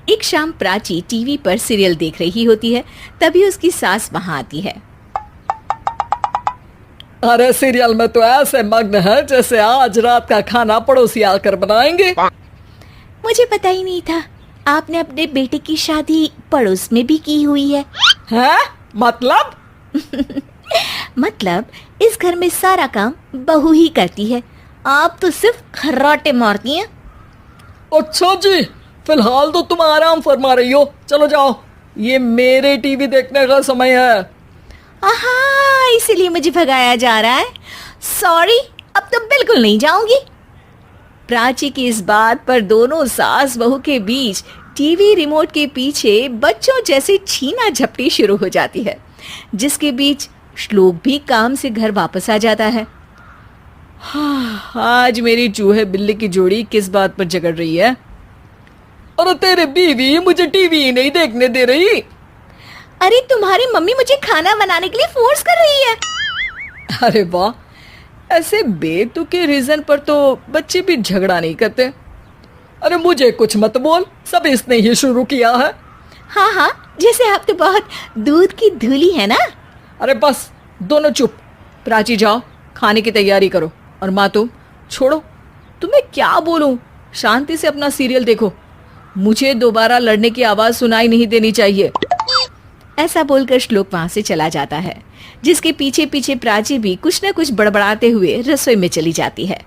एक शाम प्राची टीवी पर सीरियल देख रही होती है। तभी उसकी सास वहां आती है। अरे सीरियल में तो ऐसे मग्न है जैसे आज रात का खाना पड़ोसी आकर बनाएंगे। मुझे पता ही नहीं था आपने अपने बेटे की शादी पड़ोस में भी की हुई है। हैं? मतलब? मतलब इस घर में सारा काम बहू ही करती है, आप तो सिर्फ खर्राटे मारती हैं। अच्छा जी, फिलहाल तो तुम आराम फरमा रही हो, चलो जाओ, ये मेरे टीवी देखने का समय है। आहा, इसीलिए मुझे भगाया जा रहा है। सॉरी, अब तो बिल्कुल नहीं जाऊंगी। प्राची की इस बात पर दोनों सास बहू के बीच टीवी रिमोट के पीछे बच्चों जैसे छीना झपटी शुरू हो जाती है, जिसके बीच श्लोक भी काम से घर वापस आ जाता है। हाँ, आज मेरी चूहे बिल्ली की जोड़ी किस बात पर झगड़ रही है? अरे तेरे बीवी मुझे टीवी ही नहीं देखने दे रही। अरे तुम्हारी मम्मी मुझे खाना बनाने के लिए फोर्स कर रही है। अरे वाह, ऐसे बेतुके रीजन पर तो बच्चे भी झगड़ा नहीं करते। अरे मुझे कुछ मत बोल, सब इसने ही शुरू किया है। हाँ हाँ, जैसे आप तो बहुत दूध की धूली है ना। अरे बस, दोनों चुप। प्राची जाओ, खाने की तैयारी करो। और माँ तुम छोड़ो, तुम्हें क्या बोलूं, शांति से अपना सीरियल देखो, मुझे दोबारा लड़ने की आवाज सुनाई नहीं देनी चाहिए। ऐसा बोलकर श्लोक वहां से चला जाता है, जिसके पीछे पीछे प्राची भी कुछ न कुछ बड़बड़ाते हुए रसोई में चली जाती है।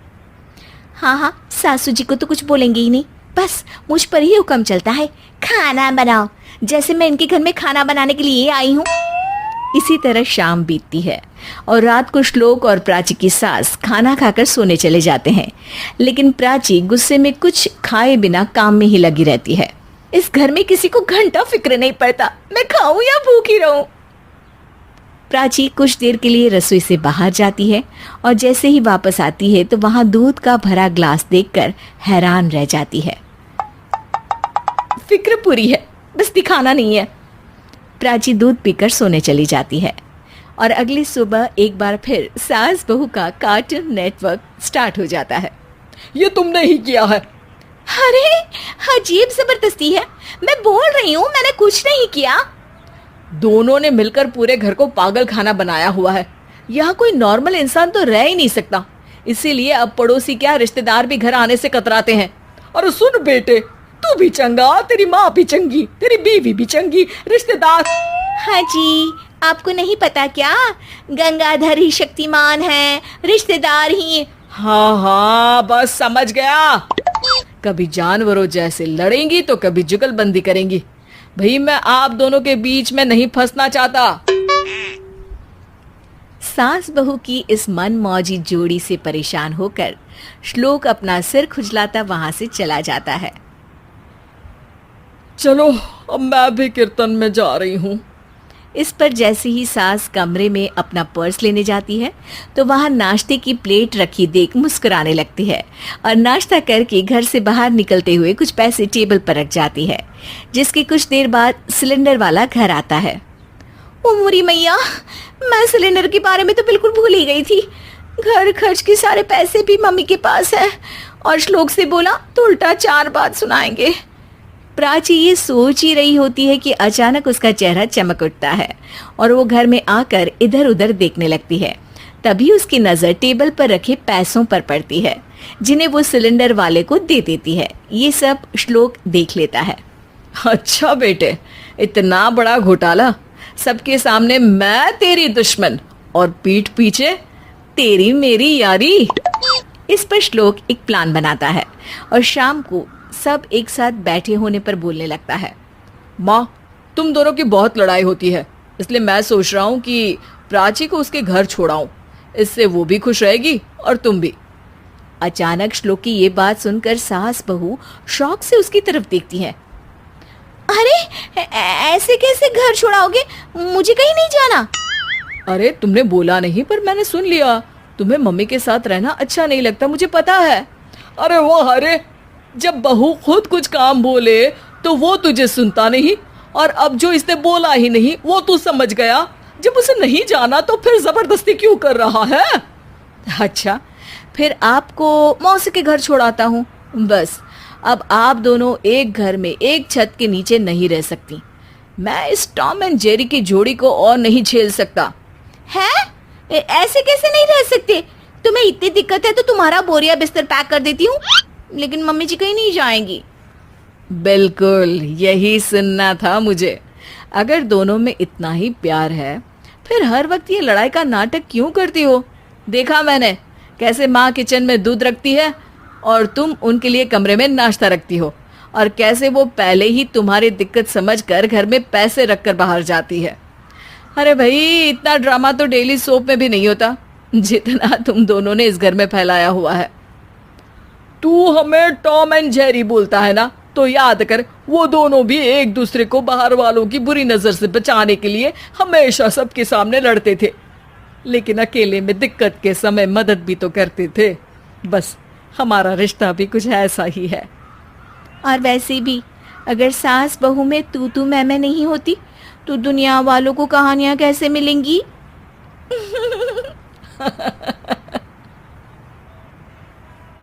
हाँ हाँ, सासू जी को तो कुछ बोलेंगे ही नहीं, बस मुझ पर ही हुक्म चलता है, खाना बनाओ, जैसे मैं इनके घर में खाना बनाने के लिए आई हूँ। इसी तरह शाम बीतती है और रात को श्लोक और प्राची की सास खाना खाकर सोने चले जाते हैं, लेकिन प्राची गुस्से में कुछ खाए बिना काम में ही लगी रहती है। इस घर में किसी को घंटा फिक्र नहीं पड़ता, मैं खाऊं या भूखी रहूं। प्राची कुछ देर के लिए रसोई से बाहर जाती है और जैसे ही वापस आती है तो वहां दूध का भरा ग्लास देखकर हैरान रह जाती है। फिक्र पूरी है, बस दिखाना नहीं है। प्राची दूध पीकर सोने चली जाती है और अगली सुबह एक बार फिर सास बहू का कार्टून नेटवर्क स्टार्ट हो जाता है। ये तुमने ही किया है। अरे अजीब जबरदस्ती है, मैं बोल रही हूँ मैंने कुछ नहीं किया। दोनों ने मिलकर पूरे घर को पागल खाना बनाया हुआ है। यहाँ कोई नॉर्मल इंसान तो रह ही नहीं सकता, इसीलिए अब पड़ोसी क्या रिश्तेदार भी घर आने से कतराते हैं। और सुन बेटे, तू भी चंगा, तेरी माँ भी चंगी, तेरी बीवी भी चंगी, रिश्तेदार। हाँ जी, आपको नहीं पता क्या, गंगाधर ही शक्तिमान है, रिश्तेदार ही। हाँ हाँ, बस समझ गया। कभी जानवरों जैसे लड़ेंगी तो कभी जुगलबंदी करेंगी। भाई मैं आप दोनों के बीच में नहीं फंसना चाहता। सास बहू की इस मनमौजी जोड़ी से परेशान होकर श्लोक अपना सिर खुजलाता वहां से चला जाता है। चलो अब मैं भी कीर्तन में जा रही हूँ। इस पर जैसे ही सास कमरे में अपना पर्स लेने जाती है तो वहां नाश्ते की प्लेट रखी देख मुस्कुराने लगती है और नाश्ता करके घर से बाहर निकलते हुए कुछ पैसे टेबल पर रख जाती है, जिसकी कुछ देर बाद सिलेंडर वाला घर आता है। ओ मोरी मैया, मैं सिलेंडर के बारे में तो बिल्कुल भूल ही गई थी। घर खर्च के सारे पैसे भी मम्मी के पास है और श्लोक से बोला तो उल्टा 4 बात सुनाएंगे। प्राची ये सोच ही रही होती है कि अचानक उसका चेहरा चमक उठता है और वो घर में आकर इधर उधर देखने लगती है। तभी उसकी नज़र टेबल पर रखे पैसों पर पड़ती है, जिन्हें वो सिलेंडर वाले को दे देती है। ये सब श्लोक देख लेता है। अच्छा बेटे, इतना बड़ा घोटाला, सबके सामने मैं तेरी दुश्मन और पीठ पीछे तेरी मेरी यारी। इस पर श्लोक एक प्लान बनाता है और शाम को सब एक साथ बैठे होने पर बोलने लगता है। माँ, तुम दोनों की बहुत लड़ाई होती है, इसलिए मैं सोच रहा हूँ कि प्राची को उसके घर छोड़ाऊं, इससे वो भी खुश रहेगी और तुम भी। अचानक श्लोक की ये बात सुनकर सास बहू शौक से उसकी तरफ देखती है। अरे ऐसे कैसे घर छोड़ाओगे, मुझे कहीं नहीं जाना। अरे तुमने बोला नहीं पर मैंने सुन लिया, तुम्हें मम्मी के साथ रहना अच्छा नहीं लगता, मुझे पता है। अरे वाह, अरे जब बहू खुद कुछ काम बोले तो वो तुझे सुनता नहीं, और अब जो इसने बोला ही नहीं वो तू समझ गया। जब उसे नहीं जाना तो फिर जबरदस्ती क्यों कर रहा है? अच्छा, फिर आपको मौसी के घर छोड़ाता हूँ, बस अब आप दोनों एक घर में एक छत के नीचे नहीं रह सकती। मैं इस टॉम एंड जेरी की जोड़ी को और नहीं झेल सकता। है? ऐसे कैसे नहीं रह सकते? तुम्हें इतनी दिक्कत है तो तुम्हारा बोरिया बिस्तर पैक कर देती हूँ, लेकिन मम्मी जी कहीं नहीं जाएंगी। बिल्कुल यही सुनना था मुझे। अगर दोनों में इतना ही प्यार है फिर हर वक्त ये लड़ाई का नाटक क्यों करती हो? देखा मैंने कैसे माँ किचन में दूध रखती है और तुम उनके लिए कमरे में नाश्ता रखती हो, और कैसे वो पहले ही तुम्हारी दिक्कत समझकर घर में पैसे रखकर बाहर जाती है। अरे भाई, इतना ड्रामा तो डेली सोप में भी नहीं होता जितना तुम दोनों ने इस घर में फैलाया हुआ है। तू हमें टॉम एंड जेरी बोलता है ना, तो याद कर वो दोनों भी एक दूसरे को बाहर वालों की बुरी नजर से बचाने के लिए हमेशा सबके सामने लड़ते थे, लेकिन अकेले में दिक्कत के समय मदद भी तो करते थे। बस हमारा रिश्ता भी कुछ ऐसा ही है। और वैसे भी अगर सास बहू में तू मैं नहीं होती तो दुनिया वालों को कहानियां कैसे मिलेंगी?